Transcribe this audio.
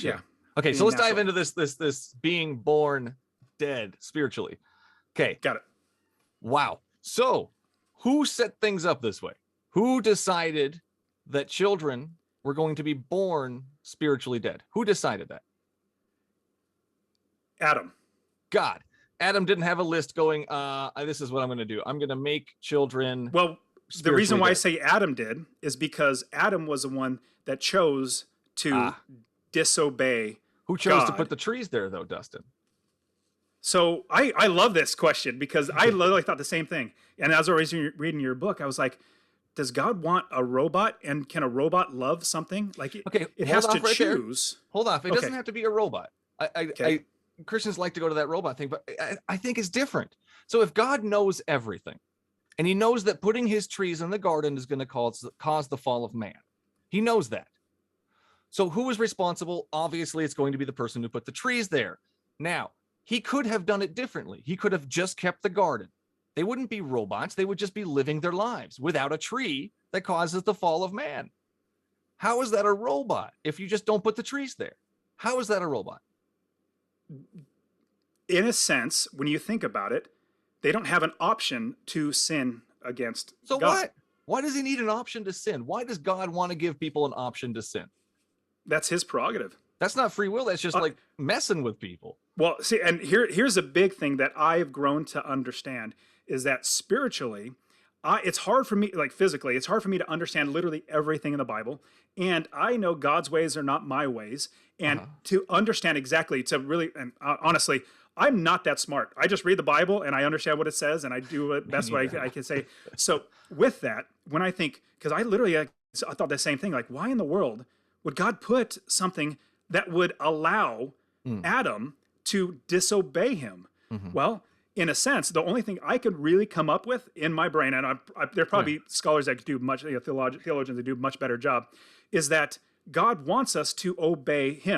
Yeah. Okay, so Being let's dive natural. into this being born dead spiritually. Okay. Got it. Wow. So, who set things up this way? Who decided that children were going to be born spiritually dead? Who decided that? Adam. God. Adam didn't have a list going, this is what I'm going to do. I'm going to make children. Well, the reason why I dead. say Adam did is because Adam was the one that chose to disobey Who chose to God. put the trees there, though, Dustin? So I love this question because I literally thought the same thing. And as I was reading your book, I was like, does God want a robot? And can a robot love something? Like it has to choose. Hold off. It doesn't have to be a robot. Christians like to go to that robot thing, but I think it's different. So if God knows everything, and he knows that putting his trees in the garden is going to cause the fall of man, he knows that. So who is responsible? Obviously, it's going to be the person who put the trees there. Now, he could have done it differently. He could have just kept the garden. They wouldn't be robots. They would just be living their lives without a tree that causes the fall of man. How is that a robot if you just don't put the trees there? How is that a robot? In a sense, when you think about it, they don't have an option to sin against God. So what? Why does he need an option to sin? Why does God want to give people an option to sin? That's his prerogative. That's not free will. That's just like messing with people. Well, see, and here's a big thing that I've grown to understand is that spiritually, it's hard for me, like physically, it's hard for me to understand literally everything in the Bible. And I know God's ways are not my ways. And to understand exactly, to really, and honestly, I'm not that smart. I just read the Bible and I understand what it says and I do it best way I can say. So with that, when I think, because I literally, I thought the same thing, like why in the world would God put something that would allow Adam to disobey him? Well, in a sense, the only thing I could really come up with in my brain, and there are probably scholars that could do much, theologians that do a much better job, is that God wants us to obey him.